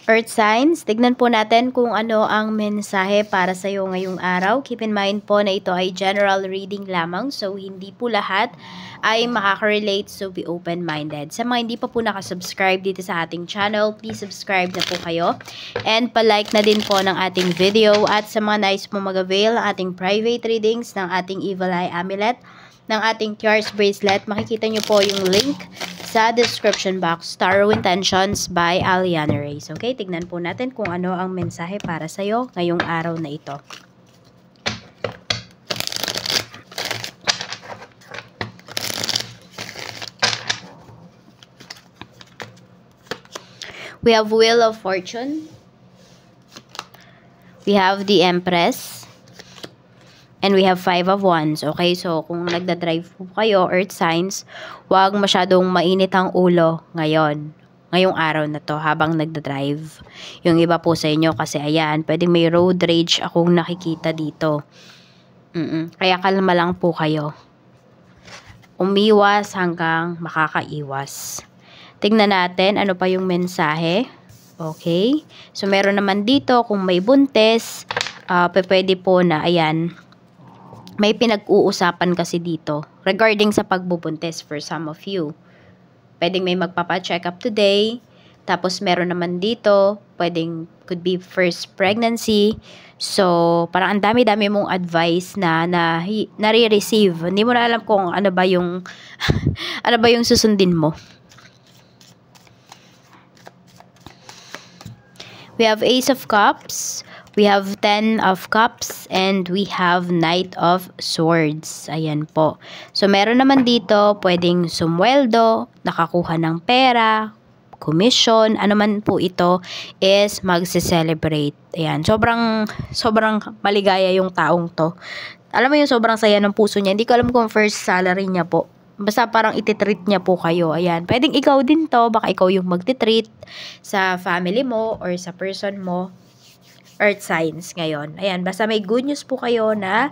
Earth signs, tignan po natin kung ano ang mensahe para sa iyo ngayong araw. Keep in mind po na ito ay general reading lamang, so hindi po lahat ay makaka-relate, so be open-minded. Sa mga hindi pa po nakasubscribe dito sa ating channel, please subscribe na po kayo. And palike na din po ng ating video. At sa mga nais po mag-avail ating private readings ng ating Evil Eye Amulet, ng ating Tiars Bracelet, makikita nyo po yung link sa description box. Tarot Intentions by Aliana Reyes. Okay, tignan po natin kung ano ang mensahe para sa'yo ngayong araw na ito. We have Wheel of Fortune. We have the Empress. And we have 5 of Wands. Okay, so kung nagda-drive po kayo, Earth signs, huwag masyadong mainit ang ulo ngayong araw na to habang nagda-drive. Yung iba po sa inyo kasi ayan, pwedeng may road rage akong nakikita dito. Kaya kalma lang po kayo. Umiwas hanggang makakaiwas. Tingnan natin ano pa yung mensahe. Okay, so meron naman dito kung may buntis, pwede po na ayan, may pinag-uusapan kasi dito regarding sa pagbubuntis for some of you. Pwedeng may magpapa-check up today. Tapos meron naman dito, could be first pregnancy. So, parang ang dami-dami mong advice na nare-receive. Hindi mo na alam kung ano ba yung ano ba yung susundin mo. We have Ace of Cups. We have 10 of Cups and we have Knight of Swords. Ayan po. So, meron naman dito, pwedeng sumweldo, nakakuha ng pera, commission, ano man po ito, is magse-celebrate. Ayan. Sobrang maligaya yung taong to. Alam mo yung sobrang saya ng puso niya. Hindi ko alam kung first salary niya po. Basta parang ititreat niya po kayo. Ayan. Pwedeng ikaw din to. Baka ikaw yung magtitreat sa family mo or sa person mo. Earth signs ngayon. Ayan, basta may good news po kayo na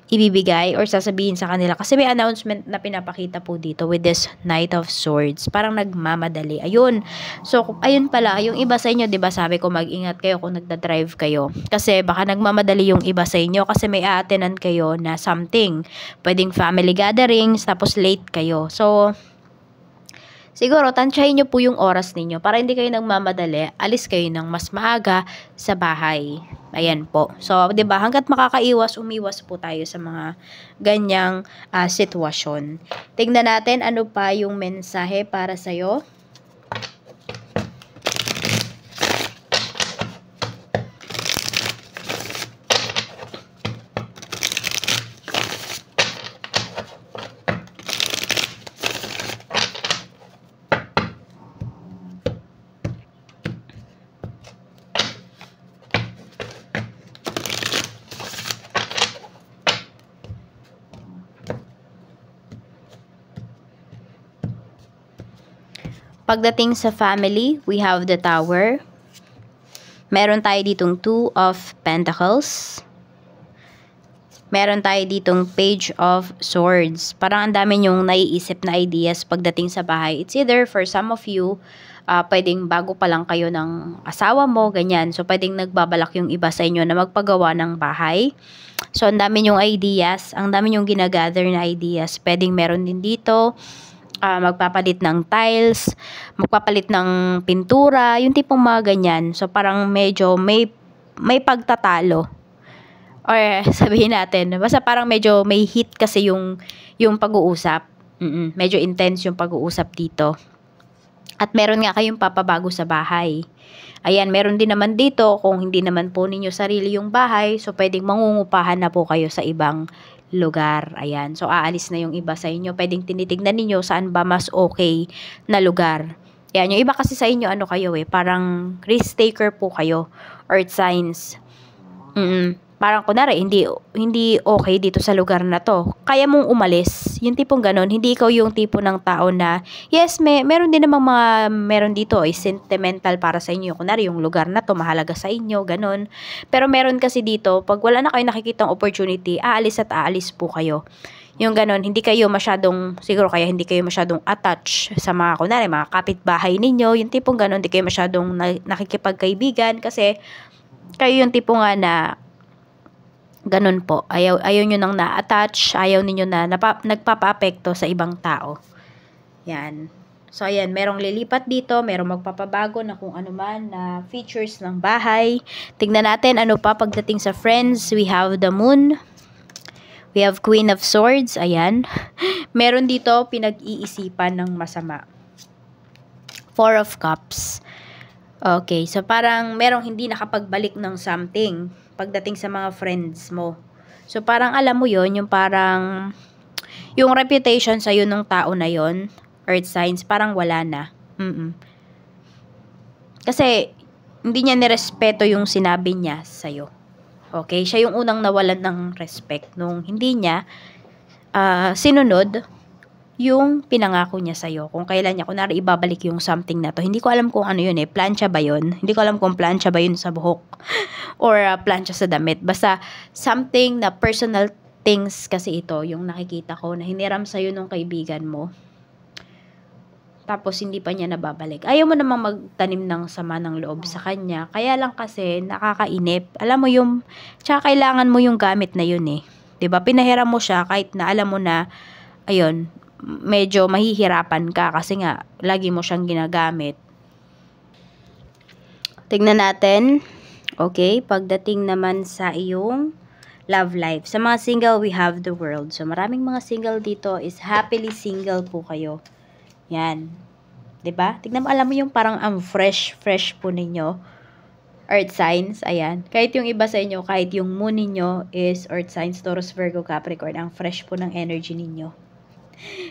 ibibigay or sasabihin sa kanila. Kasi may announcement na pinapakita po dito with this Knight of Swords. Parang nagmamadali. Ayun. So, ayun pala. Yung iba sa inyo, diba sabi ko mag-ingat kayo kung nagda-drive kayo. Kasi baka nagmamadali yung iba sa inyo kasi may aatenan kayo na something. Pwedeng family gatherings, tapos late kayo. So, siguro, tansyahin nyo po yung oras ninyo para hindi kayo nagmamadali, alis kayo ng mas maaga sa bahay. Ayan po. So, 'di ba, hangga't makakaiwas, umiwas po tayo sa mga ganyang sitwasyon. Tingnan natin ano pa yung mensahe para sa'yo. Pagdating sa family, we have the Tower. Meron tayo ditong 2 of Pentacles. Meron tayo ditong Page of Swords. Parang ang dami nyong naiisip na ideas pagdating sa bahay. It's either for some of you, pwedeng bago pa lang kayo ng asawa mo, ganyan. So, pwedeng nagbabalak yung iba sa inyo na magpagawa ng bahay. So, ang dami nyong ideas. Ang dami nyong ginagather na ideas. Pwedeng meron din dito magpapalit ng tiles, magpapalit ng pintura, yung tipong mga ganyan. So, parang medyo may pagtatalo. Or sabihin natin, basta parang medyo may heat kasi yung pag-uusap. Medyo intense yung pag-uusap dito. At meron nga kayong papabago sa bahay. Ayan, meron din naman dito, kung hindi naman po ninyo sarili yung bahay, so pwedeng mangungupahan na po kayo sa ibang lugar. Ayan. So, aalis na yung iba sa inyo. Pwedeng tinitignan ninyo saan ba mas okay na lugar. Ayan. Yung iba kasi sa inyo, ano kayo parang risk taker po kayo. Earth signs. Parang kunwari, hindi okay dito sa lugar na to. Kaya mong umalis. Yung tipong ganon. Hindi ikaw yung tipo ng tao na, yes, meron din namang meron dito sentimental para sa inyo. Kunwari, yung lugar na to, mahalaga sa inyo, ganon. Pero meron kasi dito, pag wala na kayo nakikitang opportunity, aalis at aalis po kayo. Yung ganon, hindi kayo masyadong, siguro kaya hindi kayo masyadong attached sa mga, kunwari, mga kapitbahay ninyo, yung tipong ganon, hindi kayo masyadong nakikipagkaibigan kasi kayo yung tipo nga na ganon po. Ayaw nyo nang na-attach, ayaw ninyo na nagpapa-apekto sa ibang tao. Yan. So, ayan, merong lilipat dito, merong magpapabago na kung ano man na features ng bahay. Tignan natin ano pa pagdating sa friends. We have the moon. We have Queen of Swords. Ayan. Meron dito pinag-iisipan ng masama. Four of Cups. Okay, so parang merong hindi nakapagbalik ng something pagdating sa mga friends mo. So parang alam mo yon, yung parang yung reputation sa'yo ng tao na yon, earth signs, parang wala na. Kasi hindi niya nirespeto yung sinabi niya sa'yo. Okay, siya yung unang nawalan ng respect nung hindi niya sinunod yung pinangako niya sa'yo. Kung kailan niya, kunwari ibabalik yung something na to. Hindi ko alam kung ano yun eh. Plancha ba yun? Hindi ko alam kung plancha ba yun sa buhok. Or plancha sa damit. Basta something na personal things kasi ito. Yung nakikita ko na hiniram sa'yo nung kaibigan mo. Tapos hindi pa niya nababalik. Ayaw mo namang magtanim ng sama ng loob sa kanya. Kaya lang kasi nakakainip. Alam mo yung, tsaka kailangan mo yung gamit na yun eh. 'Di ba? Pinahiram mo siya kahit na alam mo na, ayun, medyo mahihirapan ka kasi nga lagi mo siyang ginagamit. Tignan natin. Okay, pagdating naman sa iyong love life. Sa mga single, we have the world. So maraming mga single dito is happily single po kayo. Yan. 'Di ba? Tignan mo, alam mo yung parang ang fresh po ninyo. Earth signs, ayan. Kahit yung iba sa inyo, kahit yung moon ninyo is earth signs, Taurus, Virgo, Capricorn, ang fresh po ng energy ninyo.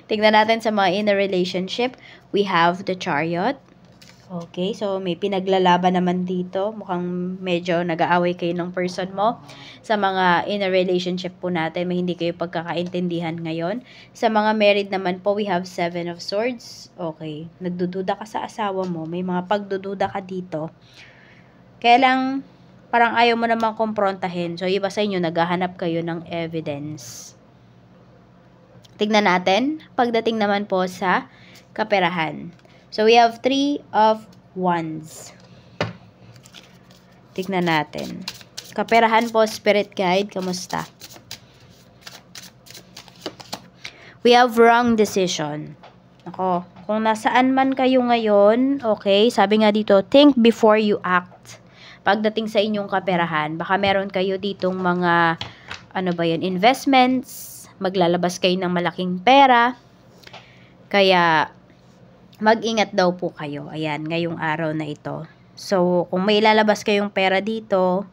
Tignan natin sa mga in a relationship. We have the Chariot. Okay, so may pinaglalaban naman dito. Mukhang medyo nag-aaway kayo ng person mo. Sa mga in a relationship po natin, may hindi kayo pagkakaintindihan ngayon. Sa mga married naman po, we have Seven of Swords. Okay, nagdududa ka sa asawa mo. May mga pagdududa ka dito. Kaya lang, parang ayaw mo namang komprontahin. So, iba sa inyo, naghahanap kayo ng evidence. Tignan natin, pagdating naman po sa kaperahan. So, we have Three of Wands. Tignan natin. Kaperahan po, Spirit Guide, kamusta? We have wrong decision. Ako, kung nasaan man kayo ngayon, okay, sabi nga dito, think before you act. Pagdating sa inyong kaperahan, baka meron kayo ditong mga, ano ba yun, investments, maglalabas kayo ng malaking pera, kaya mag-ingat daw po kayo, ayan, ngayong araw na ito. So, kung may ilalabas kayong pera dito,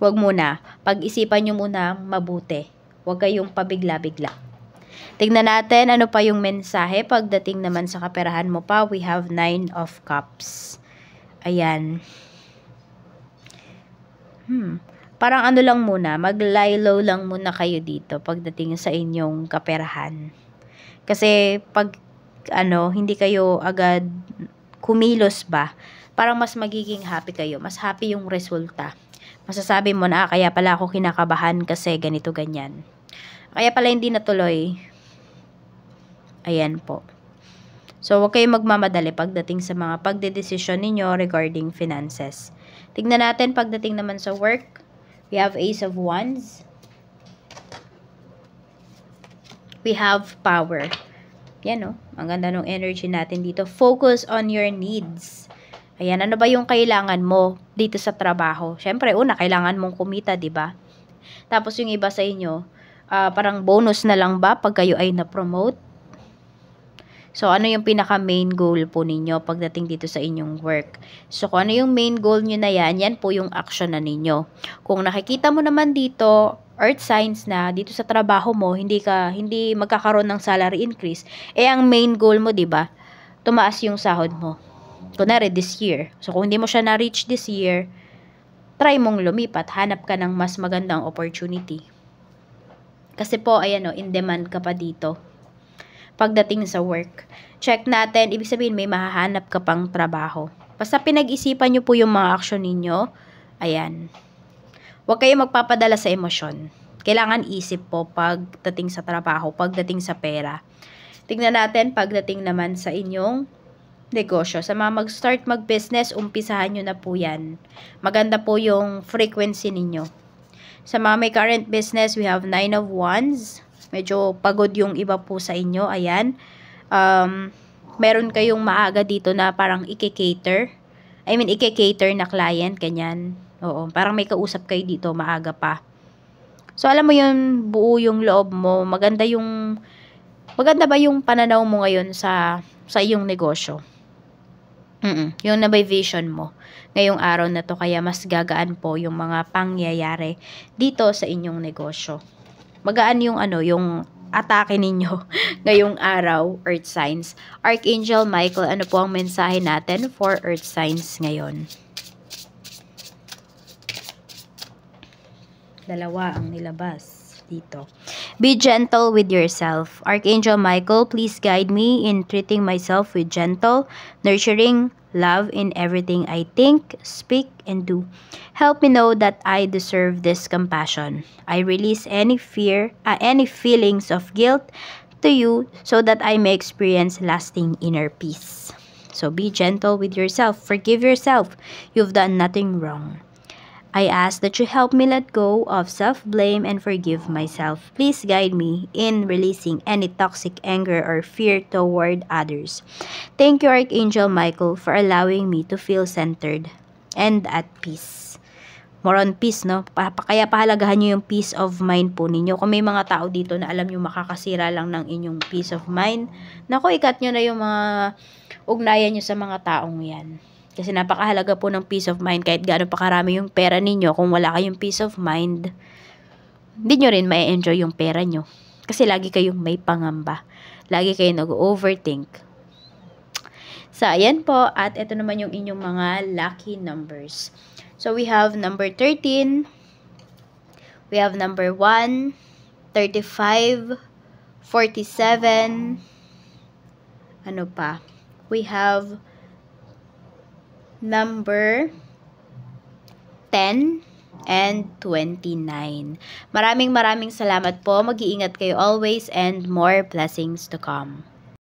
wag muna, pag-isipan nyo muna mabuti, wag kayong pabigla-bigla. Tignan natin, ano pa yung mensahe, pagdating naman sa kaperahan mo pa, we have Nine of Cups. Ayan. Parang ano lang muna, mag-lie low lang muna kayo dito pagdating sa inyong kaperahan. Kasi pag hindi kayo agad kumilos ba, parang mas magiging happy kayo. Mas happy yung resulta. Masasabi mo na, kaya pala ako kinakabahan kasi ganito ganyan. Kaya pala hindi natuloy. Ayan po. So, huwag kayong magmamadali pagdating sa mga pagdedesisyon ninyo regarding finances. Tignan natin pagdating naman sa work. We have Ace of Wands. We have Power. Yan, no? Ang ganda ng energy natin dito. Focus on your needs. Ayan, ano ba yung kailangan mo dito sa trabaho? Siyempre, una, kailangan mong kumita, di ba? Tapos yung iba sa inyo, parang bonus na lang ba pag kayo ay na-promote? So, ano yung pinaka-main goal po ninyo pagdating dito sa inyong work? So, kung ano yung main goal nyo na yan, yan po yung action na ninyo. Kung nakikita mo naman dito, earth signs na dito sa trabaho mo, hindi magkakaroon ng salary increase, ang main goal mo, 'di ba? Tumaas yung sahod mo. Kunwari this year. So kung hindi mo siya na-reach this year, try mong lumipat, hanap ka ng mas magandang opportunity. Kasi po, ayan in demand ka pa dito. Pagdating sa work, check natin, ibig sabihin may mahahanap ka pang trabaho. Basta pinag-isipan nyo po yung mga action ninyo, ayan. Huwag kayo magpapadala sa emosyon. Kailangan isip po pagdating sa trabaho, pagdating sa pera. Tingnan natin pagdating naman sa inyong negosyo. Sa mga mag-start mag-business, umpisahan nyo na po yan. Maganda po yung frequency ninyo. Sa mga may current business, we have 9 of Wands. Medyo pagod yung iba po sa inyo. Ayan. Meron kayong maaga dito na parang i-cater. I-cater na client, ganyan. Oo, parang may kausap kayo dito, maaga pa. So, alam mo yun, buo yung loob mo. Maganda ba yung pananaw mo ngayon sa iyong negosyo? Yung na may vision mo ngayong araw na to, kaya mas gagaan po yung mga pangyayari dito sa inyong negosyo. Magaan yung yung atake ninyo ngayong araw, Earth Signs. Archangel Michael, ano po ang mensahe natin for Earth Signs ngayon? Dalawa ang nilabas dito. Be gentle with yourself. Archangel Michael, please guide me in treating myself with gentle, nurturing love in everything I think, speak, and do. Help me know that I deserve this compassion. I release any fear, any feelings of guilt to you so that I may experience lasting inner peace. So be gentle with yourself. Forgive yourself. You've done nothing wrong. I ask that you help me let go of self-blame and forgive myself. Please guide me in releasing any toxic anger or fear toward others. Thank you, Archangel Michael, for allowing me to feel centered and at peace. More on peace, no? Kaya pahalagahan nyo yung peace of mind po ninyo. Kung may mga tao dito na alam nyo makakasira lang ng inyong peace of mind, naku, ikat nyo na yung mga ugnayan nyo sa mga taong yan. Kasi napakahalaga po ng peace of mind. Kahit gaano pa karami yung pera ninyo, kung wala kayong peace of mind, hindi nyo rin ma-enjoy yung pera nyo. Kasi lagi kayong may pangamba. Lagi kayong nag-overthink. So, ayan po. At ito naman yung inyong mga lucky numbers. So, we have number 13. We have number 1, 35, 47. Ano pa? We have number 10 and 29. Maraming salamat po. Mag-iingat kayo always and more blessings to come.